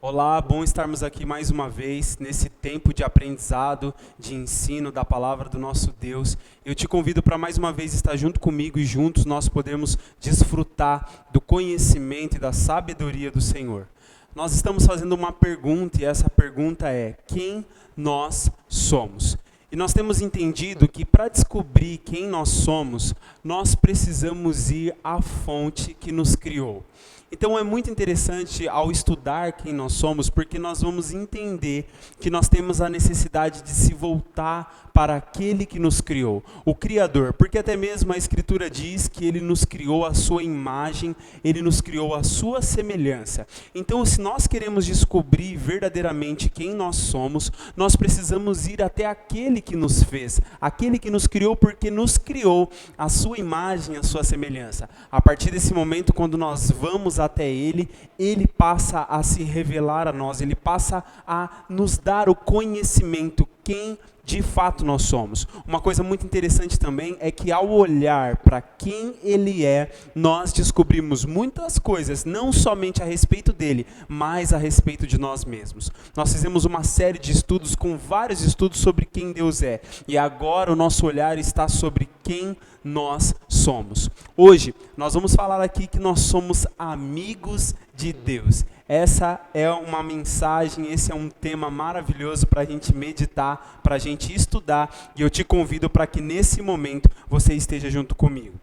Olá, bom estarmos aqui mais uma vez nesse tempo de aprendizado, de ensino da palavra do nosso Deus. Eu te convido para mais uma vez estar junto comigo e juntos nós podermos desfrutar do conhecimento e da sabedoria do Senhor. Nós estamos fazendo uma pergunta e essa pergunta é: quem nós somos? E nós temos entendido que para descobrir quem nós somos, nós precisamos ir à fonte que nos criou. Então é muito interessante ao estudar quem nós somos, porque nós vamos entender que nós temos a necessidade de se voltar para aquele que nos criou, o Criador, porque até mesmo a Escritura diz que Ele nos criou à sua imagem, Ele nos criou à sua semelhança. Então, se nós queremos descobrir verdadeiramente quem nós somos, nós precisamos ir até aquele que nos fez, aquele que nos criou, porque nos criou à sua imagem, à sua semelhança. A partir desse momento, quando nós vamos até Ele, Ele passa a se revelar a nós, Ele passa a nos dar o conhecimento, quem de fato nós somos. Uma coisa muito interessante também é que ao olhar para quem Ele é, nós descobrimos muitas coisas, não somente a respeito dele, mas a respeito de nós mesmos. Nós fizemos uma série de estudos com vários estudos sobre quem Deus é, e agora o nosso olhar está sobre quem nós somos. Hoje nós vamos falar aqui que nós somos amigos de Deus. Essa é uma mensagem, esse é um tema maravilhoso para a gente meditar, para a gente estudar, e eu te convido para que nesse momento você esteja junto comigo.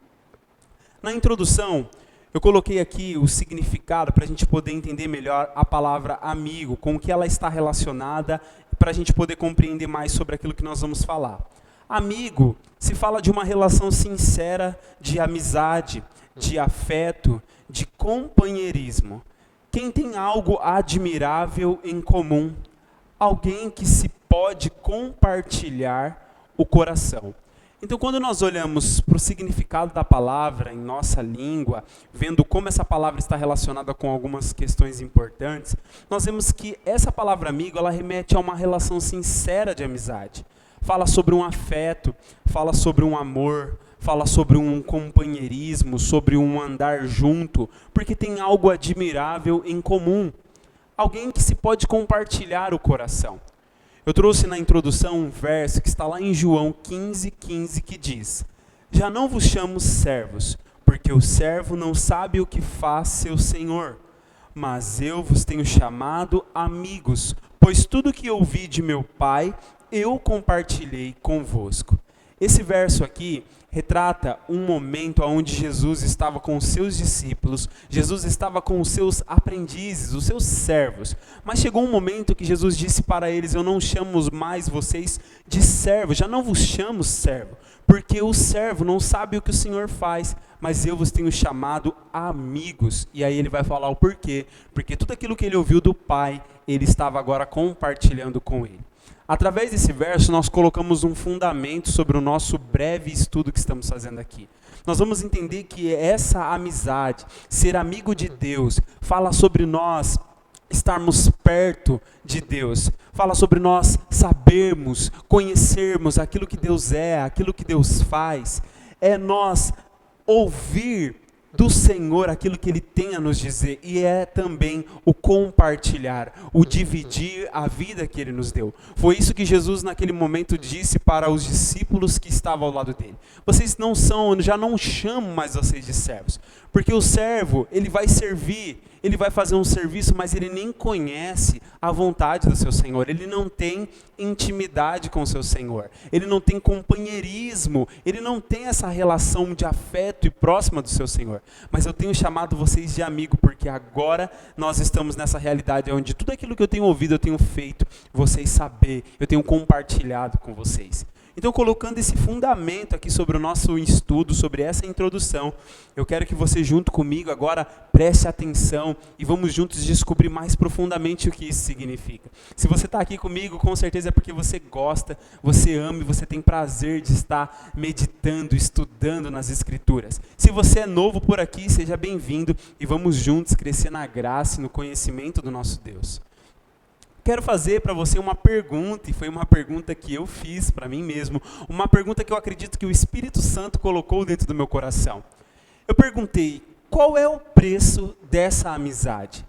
Na introdução, eu coloquei aqui o significado para a gente poder entender melhor a palavra amigo, com o que ela está relacionada, para a gente poder compreender mais sobre aquilo que nós vamos falar. Amigo se fala de uma relação sincera de amizade, de afeto, de companheirismo. Quem tem algo admirável em comum, alguém que se pode compartilhar o coração. Então, quando nós olhamos para o significado da palavra em nossa língua, vendo como essa palavra está relacionada com algumas questões importantes, nós vemos que essa palavra amigo, ela remete a uma relação sincera de amizade. Fala sobre um afeto, fala sobre um amor, fala sobre um companheirismo, sobre um andar junto, porque tem algo admirável em comum. Alguém que se pode compartilhar o coração. Eu trouxe na introdução um verso que está lá em João 15:15, que diz: já não vos chamo servos, porque o servo não sabe o que faz seu senhor, mas eu vos tenho chamado amigos, pois tudo que ouvi de meu Pai, eu compartilhei convosco. Esse verso aqui retrata um momento onde Jesus estava com os seus discípulos, Jesus estava com os seus aprendizes, os seus servos. Mas chegou um momento que Jesus disse para eles: eu não chamo mais vocês de servos, já não vos chamo servo, porque o servo não sabe o que o Senhor faz, mas eu vos tenho chamado amigos. E aí ele vai falar o porquê, porque tudo aquilo que ele ouviu do Pai, ele estava agora compartilhando com ele. Através desse verso, nós colocamos um fundamento sobre o nosso breve estudo que estamos fazendo aqui. Nós vamos entender que essa amizade, ser amigo de Deus, fala sobre nós estarmos perto de Deus. Fala sobre nós sabermos, conhecermos aquilo que Deus é, aquilo que Deus faz. É nós ouvir do Senhor aquilo que Ele tem a nos dizer, e é também o compartilhar, o dividir a vida que Ele nos deu. Foi isso que Jesus naquele momento disse para os discípulos que estavam ao lado dele: vocês não são, já não chamo mais vocês de servos, porque o servo, ele vai servir, ele vai fazer um serviço, mas ele nem conhece a vontade do seu Senhor, ele não tem intimidade com o seu Senhor, ele não tem companheirismo, ele não tem essa relação de afeto e próxima do seu Senhor. Mas eu tenho chamado vocês de amigo, porque agora nós estamos nessa realidade onde tudo aquilo que eu tenho ouvido, eu tenho feito vocês saber, eu tenho compartilhado com vocês. Então, colocando esse fundamento aqui sobre o nosso estudo, sobre essa introdução, eu quero que você junto comigo agora preste atenção e vamos juntos descobrir mais profundamente o que isso significa. Se você está aqui comigo, com certeza é porque você gosta, você ama e você tem prazer de estar meditando, estudando nas Escrituras. Se você é novo por aqui, seja bem-vindo e vamos juntos crescer na graça e no conhecimento do nosso Deus. Quero fazer para você uma pergunta, e foi uma pergunta que eu fiz para mim mesmo, uma pergunta que eu acredito que o Espírito Santo colocou dentro do meu coração. Eu perguntei: qual é o preço dessa amizade?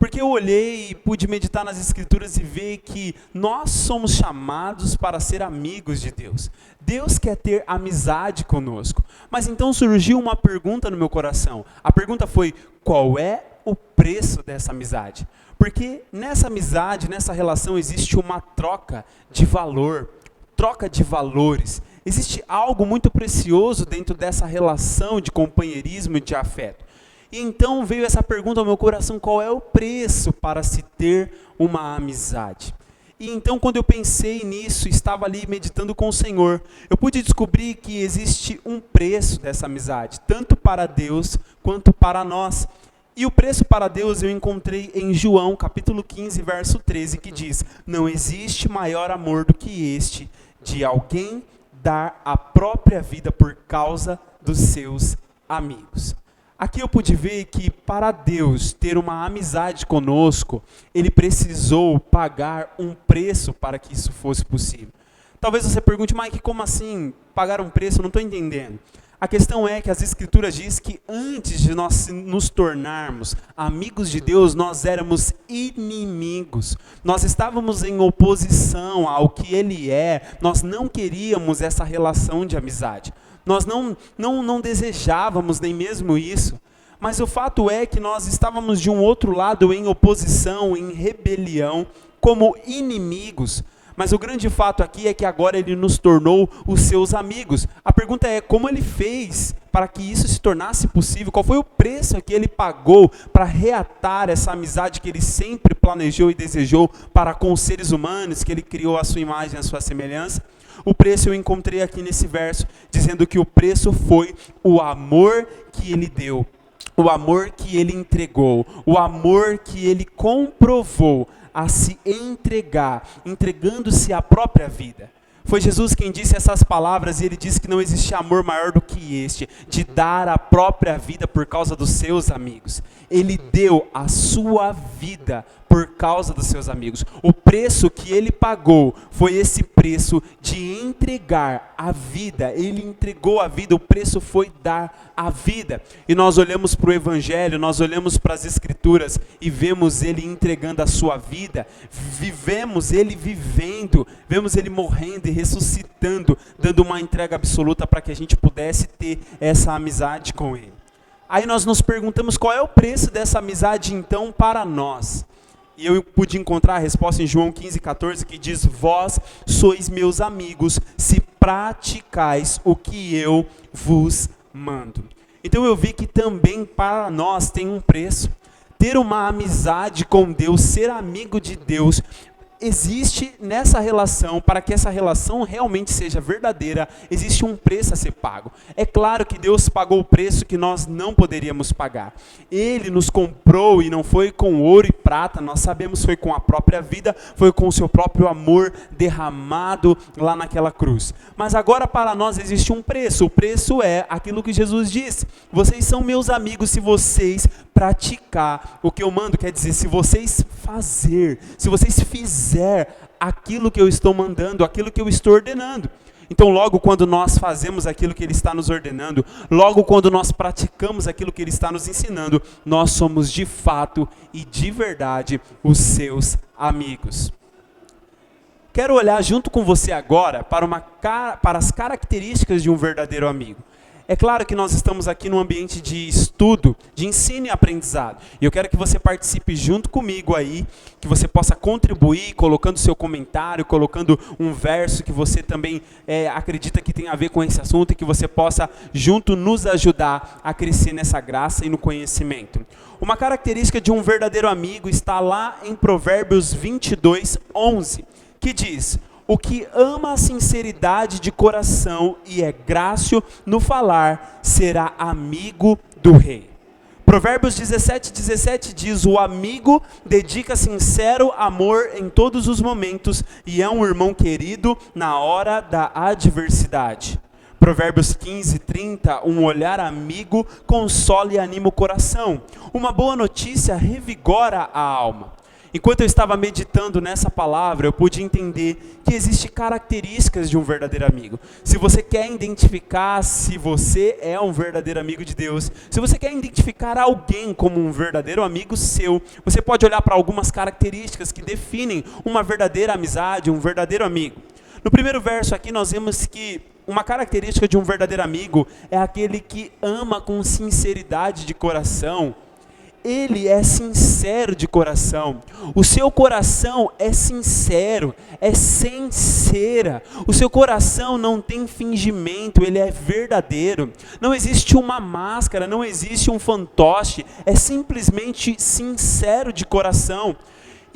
Porque eu olhei e pude meditar nas Escrituras e ver que nós somos chamados para ser amigos de Deus. Deus quer ter amizade conosco. Mas então surgiu uma pergunta no meu coração. A pergunta foi: qual é o preço dessa amizade? Porque nessa amizade, nessa relação, existe uma troca de valor, troca de valores. Existe algo muito precioso dentro dessa relação de companheirismo e de afeto. E então veio essa pergunta ao meu coração: qual é o preço para se ter uma amizade? E então, quando eu pensei nisso, estava ali meditando com o Senhor, eu pude descobrir que existe um preço dessa amizade, tanto para Deus quanto para nós. E o preço para Deus eu encontrei em João, capítulo 15, verso 13, que diz: não existe maior amor do que este, de alguém dar a própria vida por causa dos seus amigos. Aqui eu pude ver que para Deus ter uma amizade conosco, Ele precisou pagar um preço para que isso fosse possível. Talvez você pergunte: Mike, como assim pagar um preço? Eu não estou entendendo. A questão é que as Escrituras dizem que antes de nós nos tornarmos amigos de Deus, nós éramos inimigos. Nós estávamos em oposição ao que Ele é. Nós não queríamos essa relação de amizade. Nós não desejávamos nem mesmo isso. Mas o fato é que nós estávamos de um outro lado em oposição, em rebelião, como inimigos. Mas o grande fato aqui é que agora Ele nos tornou os seus amigos. A pergunta é: como Ele fez para que isso se tornasse possível? Qual foi o preço que Ele pagou para reatar essa amizade que Ele sempre planejou e desejou para com os seres humanos, que Ele criou a sua imagem e a sua semelhança? O preço eu encontrei aqui nesse verso, dizendo que o preço foi o amor que Ele deu, o amor que Ele entregou, o amor que Ele comprovou a se entregar, entregando-se a própria vida. Foi Jesus quem disse essas palavras, e Ele disse que não existe amor maior do que este, de dar a própria vida por causa dos seus amigos. Ele deu a sua vida por causa dos seus amigos. O preço que Ele pagou foi esse preço de entregar a vida. Ele entregou a vida, o preço foi dar a vida. E nós olhamos para o Evangelho, nós olhamos para as Escrituras e vemos Ele entregando a sua vida, vivemos Ele vivendo, vemos Ele morrendo e ressuscitando, dando uma entrega absoluta para que a gente pudesse ter essa amizade com Ele. Aí nós nos perguntamos: qual é o preço dessa amizade então para nós? E eu pude encontrar a resposta em João 15,14, que diz: vós sois meus amigos, se praticais o que eu vos mando. Então eu vi que também para nós tem um preço. Ter uma amizade com Deus, ser amigo de Deus, existe nessa relação, para que essa relação realmente seja verdadeira, existe um preço a ser pago. É claro que Deus pagou o preço que nós não poderíamos pagar. Ele nos comprou, e não foi com ouro e prata, nós sabemos, foi com a própria vida, foi com o seu próprio amor derramado lá naquela cruz. Mas agora para nós existe um preço. O preço é aquilo que Jesus disse: vocês são meus amigos se vocês praticar o que eu mando. Quer dizer, se vocês fizer aquilo que eu estou mandando, aquilo que eu estou ordenando. Então logo quando nós fazemos aquilo que Ele está nos ordenando, logo quando nós praticamos aquilo que Ele está nos ensinando, nós somos de fato e de verdade os seus amigos. Quero olhar junto com você agora para as características de um verdadeiro amigo. É claro que nós estamos aqui num ambiente de estudo, de ensino e aprendizado. E eu quero que você participe junto comigo aí, que você possa contribuir, colocando seu comentário, colocando um verso que você também acredita que tem a ver com esse assunto, e que você possa junto nos ajudar a crescer nessa graça e no conhecimento. Uma característica de um verdadeiro amigo está lá em Provérbios 22:11, que diz: o que ama a sinceridade de coração e é grácil no falar, será amigo do rei. Provérbios 17:17 diz: o amigo dedica sincero amor em todos os momentos e é um irmão querido na hora da adversidade. Provérbios 15:30, um olhar amigo consola e anima o coração. Uma boa notícia revigora a alma. Enquanto eu estava meditando nessa palavra, eu pude entender que existem características de um verdadeiro amigo. Se você quer identificar se você é um verdadeiro amigo de Deus, se você quer identificar alguém como um verdadeiro amigo seu, você pode olhar para algumas características que definem uma verdadeira amizade, um verdadeiro amigo. No primeiro verso aqui nós vemos que uma característica de um verdadeiro amigo é aquele que ama com sinceridade de coração. Ele é sincero de coração. O seu coração é sincero, é sem cera. O seu coração não tem fingimento, ele é verdadeiro. Não existe uma máscara, não existe um fantoche. É simplesmente sincero de coração.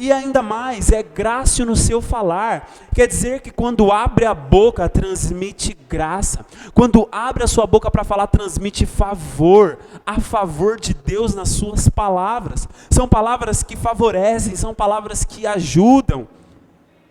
E ainda mais, é grácil no seu falar. Quer dizer que quando abre a boca, transmite graça. Quando abre a sua boca para falar, transmite favor. A favor de Deus nas suas palavras. São palavras que favorecem, são palavras que ajudam.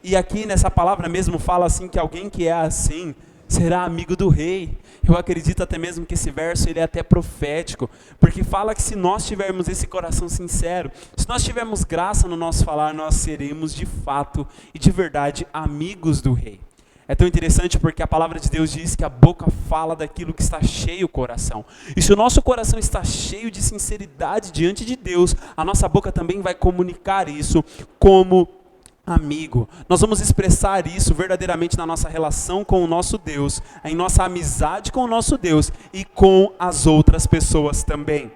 E aqui nessa palavra mesmo fala assim que alguém que é assim será amigo do rei. Eu acredito até mesmo que esse verso ele é até profético, porque fala que se nós tivermos esse coração sincero, se nós tivermos graça no nosso falar, nós seremos de fato e de verdade amigos do rei. É tão interessante porque a palavra de Deus diz que a boca fala daquilo que está cheio o coração. E se o nosso coração está cheio de sinceridade diante de Deus, a nossa boca também vai comunicar isso como amigo. Nós vamos expressar isso verdadeiramente na nossa relação com o nosso Deus, em nossa amizade com o nosso Deus e com as outras pessoas também.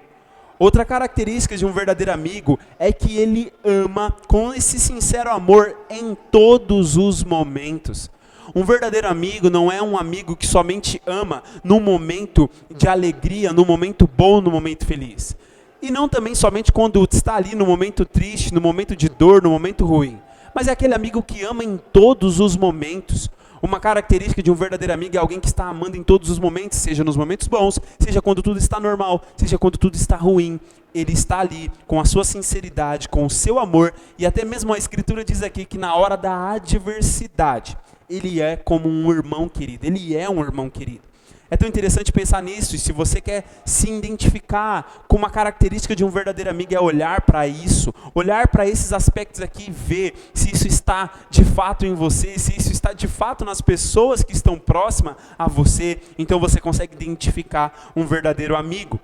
Outra característica de um verdadeiro amigo é que ele ama com esse sincero amor em todos os momentos. Um verdadeiro amigo não é um amigo que somente ama no momento de alegria, no momento bom, no momento feliz. E não também somente quando está ali no momento triste, no momento de dor, no momento ruim. Mas é aquele amigo que ama em todos os momentos. Uma característica de um verdadeiro amigo é alguém que está amando em todos os momentos, seja nos momentos bons, seja quando tudo está normal, seja quando tudo está ruim. Ele está ali com a sua sinceridade, com o seu amor, e até mesmo a Escritura diz aqui que na hora da adversidade, ele é como um irmão querido, ele é um irmão querido. É tão interessante pensar nisso, e se você quer se identificar com uma característica de um verdadeiro amigo, é olhar para isso, olhar para esses aspectos aqui e ver se isso está de fato em você, se isso está de fato nas pessoas que estão próximas a você, então você consegue identificar um verdadeiro amigo.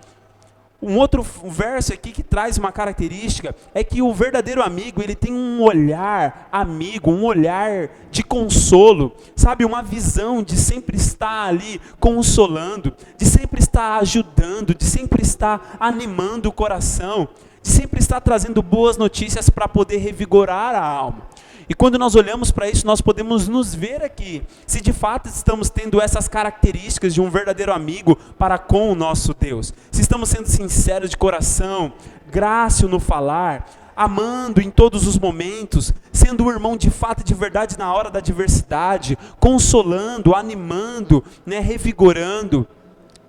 Um outro verso aqui que traz uma característica é que o verdadeiro amigo, ele tem um olhar amigo, um olhar de consolo, sabe? Uma visão de sempre estar ali consolando, de sempre estar ajudando, de sempre estar animando o coração, de sempre estar trazendo boas notícias para poder revigorar a alma. E quando nós olhamos para isso, nós podemos nos ver aqui, se de fato estamos tendo essas características de um verdadeiro amigo para com o nosso Deus. Se estamos sendo sinceros de coração, grácil no falar, amando em todos os momentos, sendo um irmão de fato e de verdade na hora da adversidade, consolando, animando, revigorando.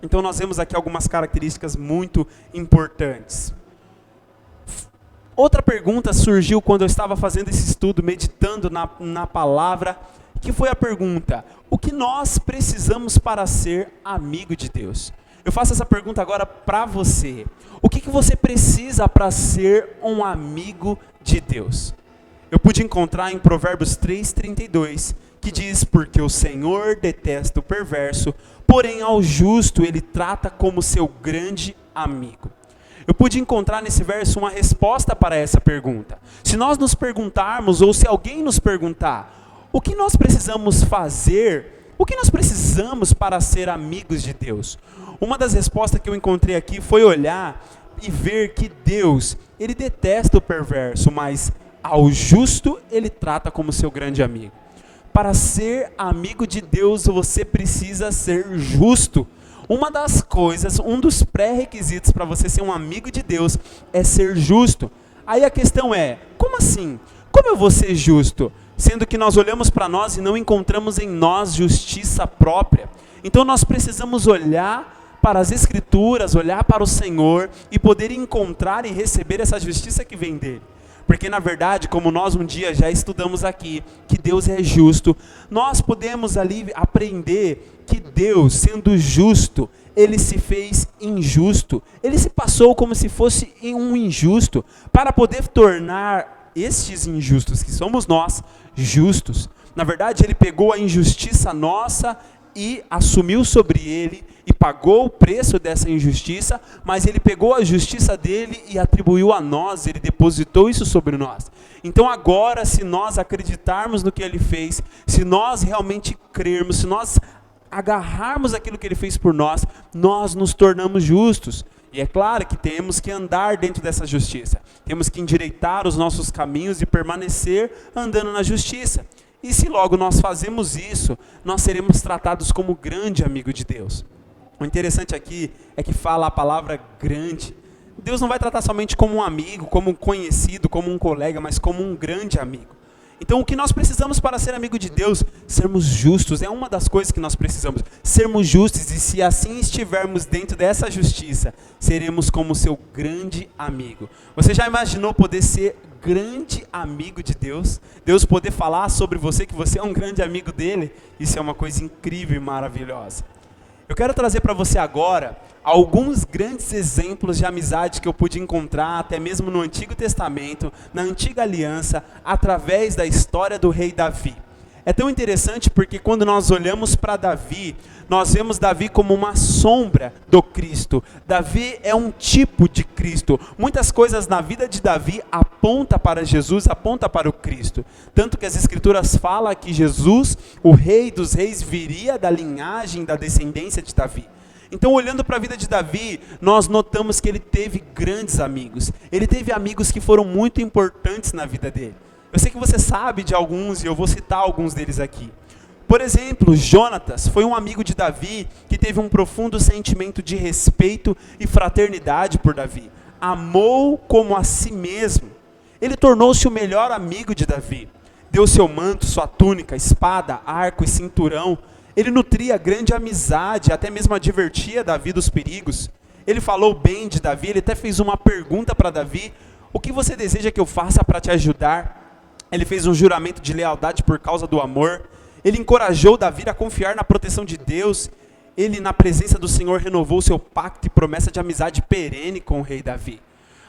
Então nós vemos aqui algumas características muito importantes. Outra pergunta surgiu quando eu estava fazendo esse estudo, meditando na palavra, que foi a pergunta: o que nós precisamos para ser amigo de Deus? Eu faço essa pergunta agora para você. O que você precisa para ser um amigo de Deus? Eu pude encontrar em Provérbios 3:32, que diz: porque o Senhor detesta o perverso, porém ao justo ele trata como seu grande amigo. Eu pude encontrar nesse verso uma resposta para essa pergunta. Se nós nos perguntarmos, ou se alguém nos perguntar, o que nós precisamos fazer, o que nós precisamos para ser amigos de Deus? Uma das respostas que eu encontrei aqui foi olhar e ver que Deus, ele detesta o perverso, mas ao justo ele trata como seu grande amigo. Para ser amigo de Deus, você precisa ser justo. Uma das coisas, um dos pré-requisitos para você ser um amigo de Deus é ser justo. Aí a questão é, como assim? Como eu vou ser justo? Sendo que nós olhamos para nós e não encontramos em nós justiça própria. Então nós precisamos olhar para as Escrituras, olhar para o Senhor e poder encontrar e receber essa justiça que vem dele. Porque na verdade, como nós um dia já estudamos aqui, que Deus é justo, nós podemos ali aprender que Deus, sendo justo, ele se fez injusto. Ele se passou como se fosse um injusto, para poder tornar estes injustos, que somos nós, justos. Na verdade, ele pegou a injustiça nossa e assumiu sobre ele e pagou o preço dessa injustiça, mas ele pegou a justiça dele e atribuiu a nós, ele depositou isso sobre nós. Então agora, se nós acreditarmos no que ele fez, se nós realmente crermos, se nós agarrarmos aquilo que ele fez por nós, nós nos tornamos justos. E é claro que temos que andar dentro dessa justiça. Temos que endireitar os nossos caminhos e permanecer andando na justiça. E se logo nós fazemos isso, nós seremos tratados como grande amigo de Deus. O interessante aqui é que fala a palavra grande. Deus não vai tratar somente como um amigo, como um conhecido, como um colega, mas como um grande amigo. Então o que nós precisamos para ser amigo de Deus? Sermos justos, é uma das coisas que nós precisamos. Sermos justos, e se assim estivermos dentro dessa justiça, seremos como seu grande amigo. Você já imaginou poder ser grande amigo de Deus? Deus poder falar sobre você que você é um grande amigo dele? Isso é uma coisa incrível e maravilhosa. Eu quero trazer para você agora alguns grandes exemplos de amizade que eu pude encontrar até mesmo no Antigo Testamento, na Antiga Aliança, através da história do rei Davi. É tão interessante porque quando nós olhamos para Davi, nós vemos Davi como uma sombra do Cristo. Davi é um tipo de Cristo. Muitas coisas na vida de Davi apontam para Jesus, apontam para o Cristo. Tanto que as Escrituras falam que Jesus, o Rei dos Reis, viria da linhagem, da descendência de Davi. Então, olhando para a vida de Davi, nós notamos que ele teve grandes amigos. Ele teve amigos que foram muito importantes na vida dele. Eu sei que você sabe de alguns e eu vou citar alguns deles aqui. Por exemplo, Jonatas foi um amigo de Davi que teve um profundo sentimento de respeito e fraternidade por Davi. Amou como a si mesmo. Ele tornou-se o melhor amigo de Davi. Deu seu manto, sua túnica, espada, arco e cinturão. Ele nutria grande amizade, até mesmo advertia Davi dos perigos. Ele falou bem de Davi, ele até fez uma pergunta para Davi: o que você deseja que eu faça para te ajudar? Ele fez um juramento de lealdade por causa do amor. Ele encorajou Davi a confiar na proteção de Deus. Ele, na presença do Senhor, renovou seu pacto e promessa de amizade perene com o rei Davi.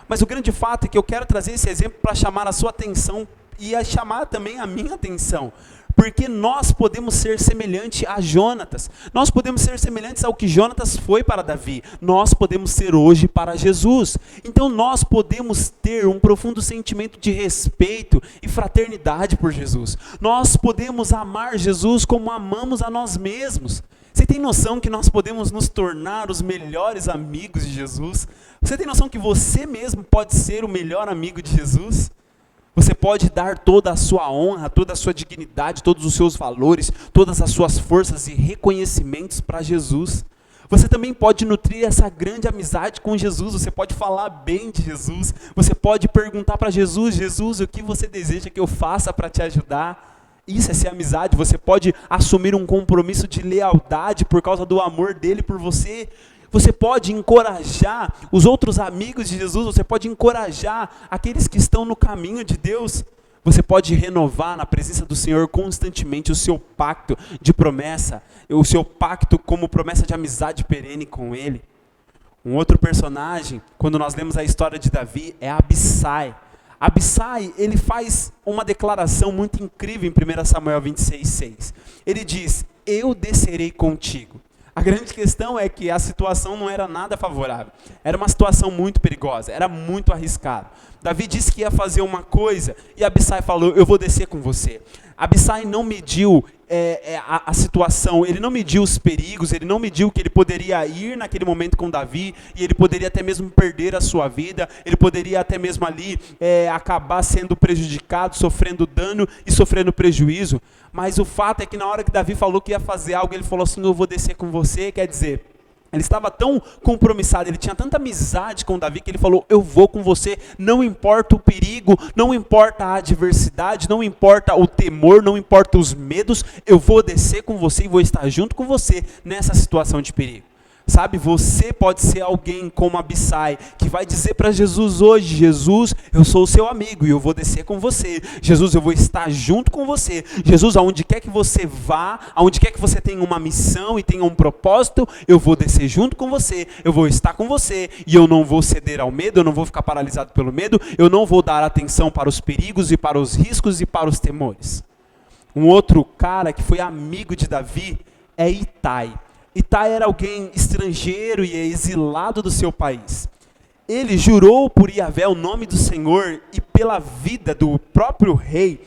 Mas o grande fato é que eu quero trazer esse exemplo para chamar a sua atenção e a chamar também a minha atenção. Porque nós podemos ser semelhantes a Jonatas. Nós podemos ser semelhantes ao que Jonatas foi para Davi. Nós podemos ser hoje para Jesus. Então nós podemos ter um profundo sentimento de respeito e fraternidade por Jesus. Nós podemos amar Jesus como amamos a nós mesmos. Você tem noção que nós podemos nos tornar os melhores amigos de Jesus? Você tem noção que você mesmo pode ser o melhor amigo de Jesus? Você pode dar toda a sua honra, toda a sua dignidade, todos os seus valores, todas as suas forças e reconhecimentos para Jesus. Você também pode nutrir essa grande amizade com Jesus, você pode falar bem de Jesus, você pode perguntar para Jesus: Jesus, o que você deseja que eu faça para te ajudar? Isso é ser amizade. Você pode assumir um compromisso de lealdade por causa do amor dele por você. Você pode encorajar os outros amigos de Jesus, você pode encorajar aqueles que estão no caminho de Deus. Você pode renovar na presença do Senhor constantemente o seu pacto de promessa, o seu pacto como promessa de amizade perene com Ele. Um outro personagem, quando nós lemos a história de Davi, é Abissai. Abissai, ele faz uma declaração muito incrível em 1 Samuel 26:6. Ele diz: eu descerei contigo. A grande questão é que a situação não era nada favorável. Era uma situação muito perigosa, era muito arriscado. Davi disse que ia fazer uma coisa e Abissai falou: eu vou descer com você. Abissai não mediu a situação, ele não mediu os perigos, ele não mediu que ele poderia ir naquele momento com Davi e ele poderia até mesmo perder a sua vida, ele poderia até mesmo ali acabar sendo prejudicado, sofrendo dano e sofrendo prejuízo. Mas o fato é que na hora que Davi falou que ia fazer algo, ele falou assim: eu vou descer com você. Quer dizer, ele estava tão compromissado, ele tinha tanta amizade com Davi que ele falou: eu vou com você, não importa o perigo, não importa a adversidade, não importa o temor, não importa os medos, eu vou descer com você e vou estar junto com você nessa situação de perigo. Sabe, você pode ser alguém como Abissai, que vai dizer para Jesus hoje: Jesus, eu sou o seu amigo e eu vou descer com você. Jesus, eu vou estar junto com você. Jesus, aonde quer que você vá, aonde quer que você tenha uma missão e tenha um propósito, eu vou descer junto com você, eu vou estar com você e eu não vou ceder ao medo, eu não vou ficar paralisado pelo medo, eu não vou dar atenção para os perigos e para os riscos e para os temores. Um outro cara que foi amigo de Davi é Itai. Itai era alguém estrangeiro e exilado do seu país. Ele jurou por Yahvé, o nome do Senhor, e pela vida do próprio rei,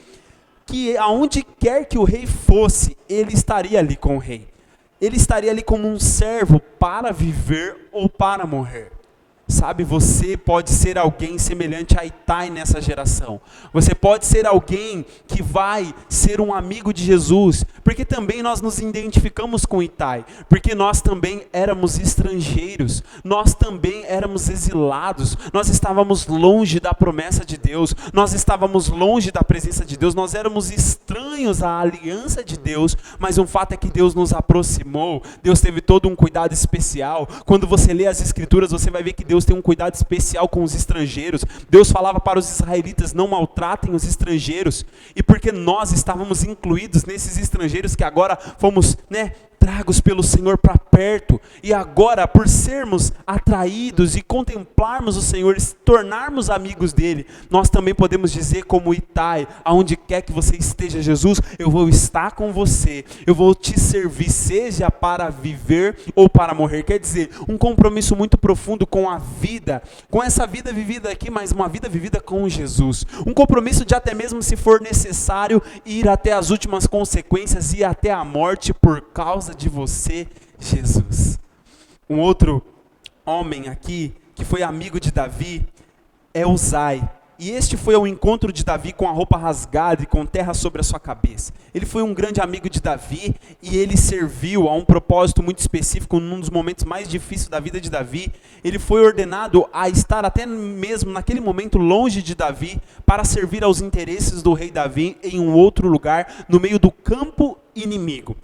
que aonde quer que o rei fosse, ele estaria ali com o rei. Ele estaria ali como um servo para viver ou para morrer. Sabe, você pode ser alguém semelhante a Itai nessa geração. Você pode ser alguém que vai ser um amigo de Jesus, porque também nós nos identificamos com Itai, porque nós também éramos estrangeiros, nós também éramos exilados, nós estávamos longe da promessa de Deus, nós estávamos longe da presença de Deus, nós éramos estranhos à aliança de Deus, mas um fato é que Deus nos aproximou, Deus teve todo um cuidado especial. Quando você lê as Escrituras, você vai ver que Deus tem um cuidado especial com os estrangeiros. Deus falava para os israelitas: não maltratem os estrangeiros. E porque nós estávamos incluídos nesses estrangeiros que agora fomos, tragos pelo Senhor para perto, e agora, por sermos atraídos e contemplarmos o Senhor, se tornarmos amigos dele, nós também podemos dizer como Itai: aonde quer que você esteja, Jesus, eu vou estar com você, eu vou te servir, seja para viver ou para morrer. Quer dizer, um compromisso muito profundo com a vida, com essa vida vivida aqui, mas uma vida vivida com Jesus, um compromisso de até mesmo, se for necessário, ir até as últimas consequências e até a morte por causa de você, Jesus. Um outro homem aqui que foi amigo de Davi é Uzai. E este foi ao encontro de Davi com a roupa rasgada e com terra sobre a sua cabeça. Ele foi um grande amigo de Davi e ele serviu a um propósito muito específico num dos momentos mais difíceis da vida de Davi. Ele foi ordenado a estar até mesmo naquele momento longe de Davi para servir aos interesses do rei Davi em um outro lugar, no meio do campo inimigo.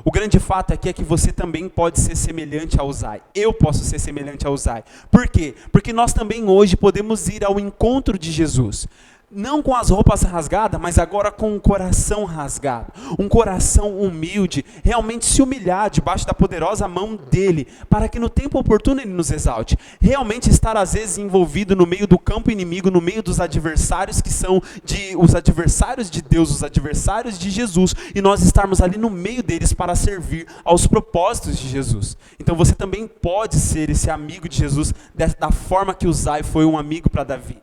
O grande fato aqui é que você também pode ser semelhante a Uzai. Eu posso ser semelhante a Uzai. Por quê? Porque nós também hoje podemos ir ao encontro de Jesus. Não com as roupas rasgadas, mas agora com um coração rasgado. Um coração humilde. Realmente se humilhar debaixo da poderosa mão dele. Para que no tempo oportuno ele nos exalte. Realmente estar às vezes envolvido no meio do campo inimigo, no meio dos adversários que são os adversários de Deus, os adversários de Jesus. E nós estarmos ali no meio deles para servir aos propósitos de Jesus. Então você também pode ser esse amigo de Jesus da forma que Uzai foi um amigo para Davi.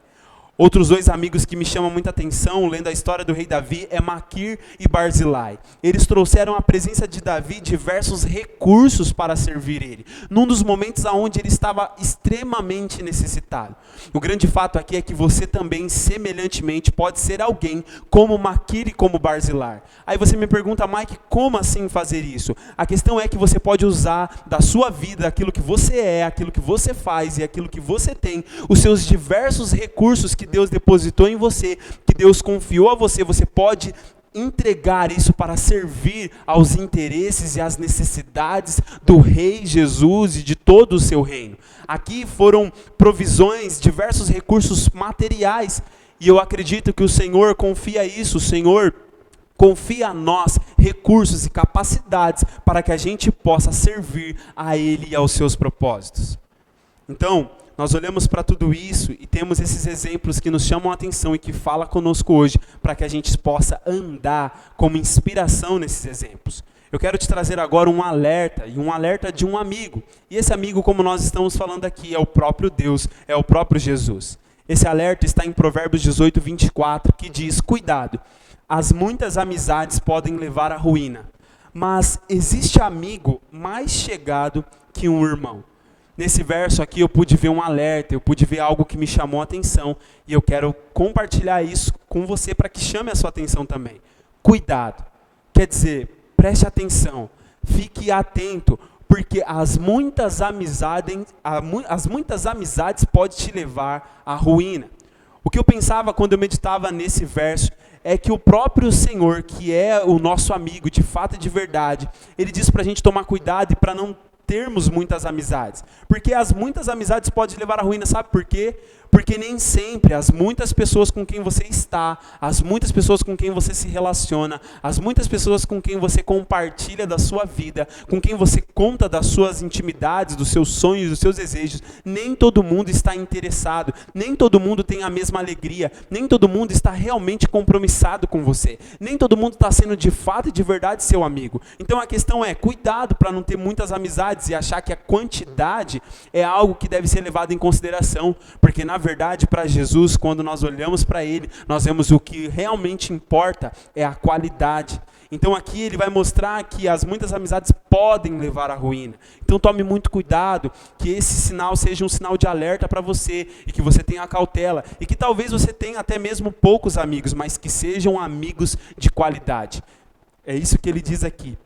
Outros dois amigos que me chamam muita atenção, lendo a história do rei Davi, é Maquir e Barzilai. Eles trouxeram à presença de Davi diversos recursos para servir ele, num dos momentos onde ele estava extremamente necessitado. O grande fato aqui é que você também, semelhantemente, pode ser alguém como Maquir e como Barzilai. Aí você me pergunta: Mike, como assim fazer isso? A questão é que você pode usar da sua vida, aquilo que você é, aquilo que você faz e aquilo que você tem, os seus diversos recursos que Deus depositou em você, que Deus confiou a você, você pode entregar isso para servir aos interesses e às necessidades do Rei Jesus e de todo o seu reino. Aqui foram provisões, diversos recursos materiais, e eu acredito que o Senhor confia isso, o Senhor confia a nós recursos e capacidades para que a gente possa servir a Ele e aos seus propósitos. Então, nós olhamos para tudo isso e temos esses exemplos que nos chamam a atenção e que falam conosco hoje, para que a gente possa andar como inspiração nesses exemplos. Eu quero te trazer agora um alerta, e um alerta de um amigo. E esse amigo, como nós estamos falando aqui, é o próprio Deus, é o próprio Jesus. Esse alerta está em Provérbios 18, 24, que diz: cuidado, as muitas amizades podem levar à ruína, mas existe amigo mais chegado que um irmão. Nesse verso aqui eu pude ver um alerta, eu pude ver algo que me chamou a atenção, e eu quero compartilhar isso com você para que chame a sua atenção também. Cuidado, quer dizer, preste atenção, fique atento, porque as muitas amizades podem te levar à ruína. O que eu pensava quando eu meditava nesse verso é que o próprio Senhor, que é o nosso amigo de fato e de verdade, ele diz para a gente tomar cuidado e para não termos muitas amizades. Porque as muitas amizades podem levar à ruína, sabe por quê? Porque nem sempre as muitas pessoas com quem você está, as muitas pessoas com quem você se relaciona, as muitas pessoas com quem você compartilha da sua vida, com quem você conta das suas intimidades, dos seus sonhos, dos seus desejos, nem todo mundo está interessado, nem todo mundo tem a mesma alegria, nem todo mundo está realmente compromissado com você, nem todo mundo está sendo de fato e de verdade seu amigo. Então a questão é, cuidado para não ter muitas amizades e achar que a quantidade é algo que deve ser levado em consideração, porque na verdade, para Jesus, quando nós olhamos para Ele, nós vemos o que realmente importa é a qualidade. Então aqui ele vai mostrar que as muitas amizades podem levar à ruína. Então tome muito cuidado, que esse sinal seja um sinal de alerta para você, e que você tenha cautela, e que talvez você tenha até mesmo poucos amigos, mas que sejam amigos de qualidade. É isso que ele diz aqui.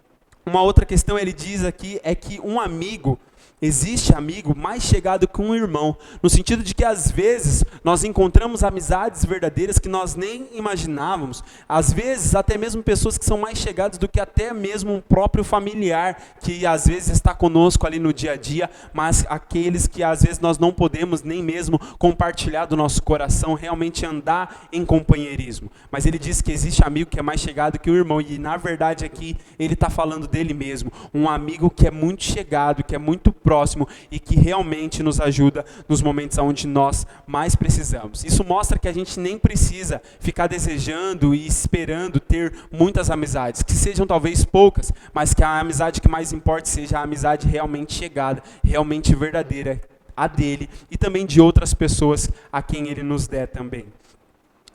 Uma outra questão ele diz aqui é que um amigo, existe amigo mais chegado que um irmão, no sentido de que às vezes nós encontramos amizades verdadeiras que nós nem imaginávamos, às vezes até mesmo pessoas que são mais chegadas do que até mesmo um próprio familiar, que às vezes está conosco ali no dia a dia, mas aqueles que às vezes nós não podemos nem mesmo compartilhar do nosso coração, realmente andar em companheirismo. Mas ele diz que existe amigo que é mais chegado que o irmão, e na verdade aqui ele está falando dele mesmo, um amigo que é muito chegado, que é muito próximo e que realmente nos ajuda nos momentos onde nós mais precisamos. Isso mostra que a gente nem precisa ficar desejando e esperando ter muitas amizades, que sejam talvez poucas, mas que a amizade que mais importa seja a amizade realmente chegada, realmente verdadeira, a dele e também de outras pessoas a quem ele nos der também.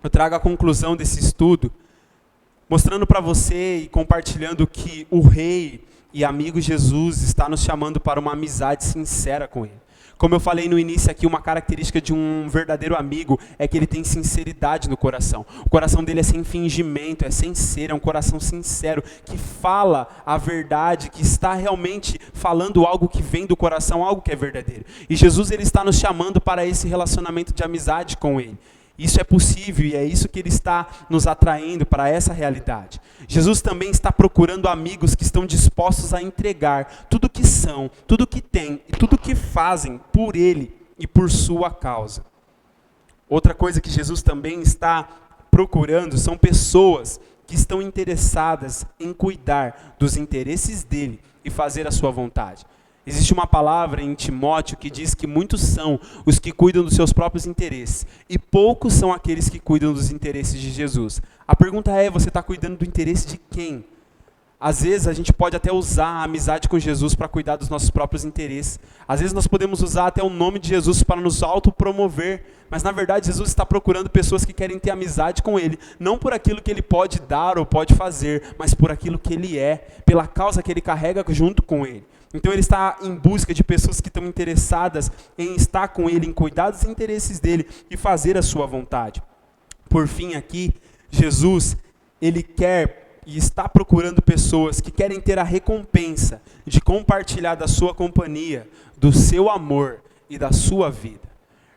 Eu trago a conclusão desse estudo, mostrando para você e compartilhando que o Rei e amigo Jesus está nos chamando para uma amizade sincera com Ele. Como eu falei no início aqui, uma característica de um verdadeiro amigo é que ele tem sinceridade no coração. O coração dele é sem fingimento, é sincero, é um coração sincero, que fala a verdade, que está realmente falando algo que vem do coração, algo que é verdadeiro. E Jesus ele está nos chamando para esse relacionamento de amizade com Ele. Isso é possível e é isso que ele está nos atraindo para essa realidade. Jesus também está procurando amigos que estão dispostos a entregar tudo que são, tudo que têm e tudo que fazem por ele e por sua causa. Outra coisa que Jesus também está procurando são pessoas que estão interessadas em cuidar dos interesses dele e fazer a sua vontade. Existe uma palavra em Timóteo que diz que muitos são os que cuidam dos seus próprios interesses e poucos são aqueles que cuidam dos interesses de Jesus. A pergunta é, você está cuidando do interesse de quem? Às vezes a gente pode até usar a amizade com Jesus para cuidar dos nossos próprios interesses. Às vezes nós podemos usar até o nome de Jesus para nos autopromover. Mas na verdade Jesus está procurando pessoas que querem ter amizade com Ele. Não por aquilo que Ele pode dar ou pode fazer, mas por aquilo que Ele é. Pela causa que Ele carrega junto com Ele. Então Ele está em busca de pessoas que estão interessadas em estar com Ele, em cuidar dos interesses dEle e fazer a sua vontade. Por fim aqui, Jesus, Ele quer e está procurando pessoas que querem ter a recompensa de compartilhar da sua companhia, do seu amor e da sua vida.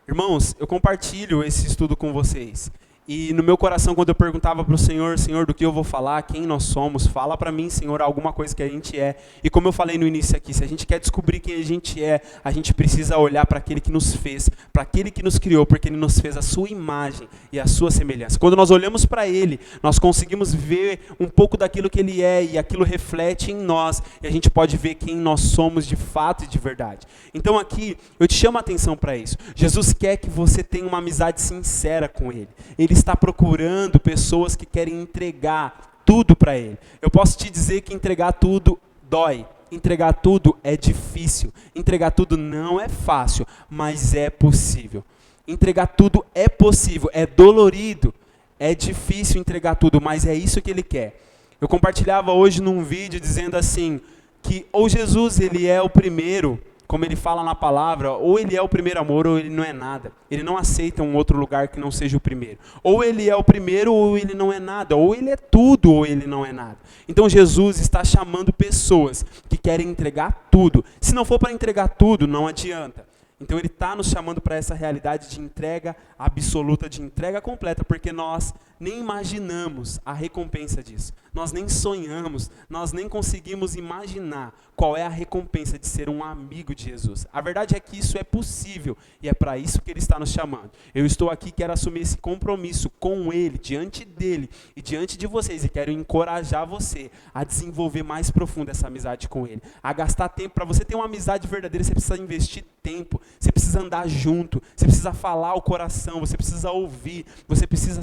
Irmãos, eu compartilho esse estudo com vocês. E no meu coração, quando eu perguntava para o Senhor, Senhor, do que eu vou falar, quem nós somos, fala para mim, Senhor, alguma coisa que a gente é. E como eu falei no início aqui, se a gente quer descobrir quem a gente precisa olhar para aquele que nos fez, para aquele que nos criou, porque Ele nos fez a sua imagem e a sua semelhança. Quando nós olhamos para Ele, nós conseguimos ver um pouco daquilo que Ele é e aquilo reflete em nós. E a gente pode ver quem nós somos de fato e de verdade. Então aqui, eu te chamo a atenção para isso. Jesus quer que você tenha uma amizade sincera com Ele. Ele está procurando pessoas que querem entregar tudo para Ele. Eu posso te dizer que entregar tudo dói. Entregar tudo é difícil. Entregar tudo não é fácil, mas é possível. Entregar tudo é possível, é dolorido, é difícil entregar tudo, mas é isso que Ele quer. Eu compartilhava hoje num vídeo dizendo assim, que ou Jesus ele é o primeiro, como ele fala na palavra, ou ele é o primeiro amor ou ele não é nada. Ele não aceita um outro lugar que não seja o primeiro. Ou ele é o primeiro ou ele não é nada. Ou ele é tudo ou ele não é nada. Então Jesus está chamando pessoas que querem entregar tudo. Se não for para entregar tudo, não adianta. Então Ele está nos chamando para essa realidade de entrega absoluta, de entrega completa, porque nós nem imaginamos a recompensa disso. Nós nem sonhamos, nós nem conseguimos imaginar qual é a recompensa de ser um amigo de Jesus. A verdade é que isso é possível e é para isso que Ele está nos chamando. Eu estou aqui, quero assumir esse compromisso com Ele, diante dEle e diante de vocês, e quero encorajar você a desenvolver mais profundo essa amizade com Ele, a gastar tempo. Para você ter uma amizade verdadeira, você precisa investir tempo, você precisa andar junto, você precisa falar ao coração, você precisa ouvir, você precisa,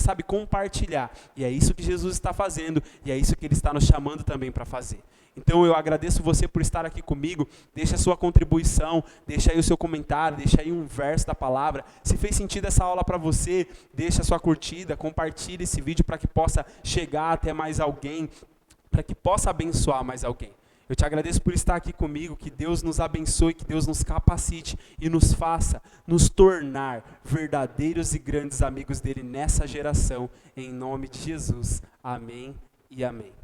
compartilhar. E é isso que Jesus está fazendo, e é isso que Ele está nos chamando também para fazer. Então eu agradeço você por estar aqui comigo. Deixa a sua contribuição, deixa aí o seu comentário, deixa aí um verso da palavra. Se fez sentido essa aula para você, deixa a sua curtida, compartilhe esse vídeo para que possa chegar até mais alguém, para que possa abençoar mais alguém. Eu te agradeço por estar aqui comigo, que Deus nos abençoe, que Deus nos capacite e nos faça nos tornar verdadeiros e grandes amigos dele nessa geração, em nome de Jesus. Amém e amém.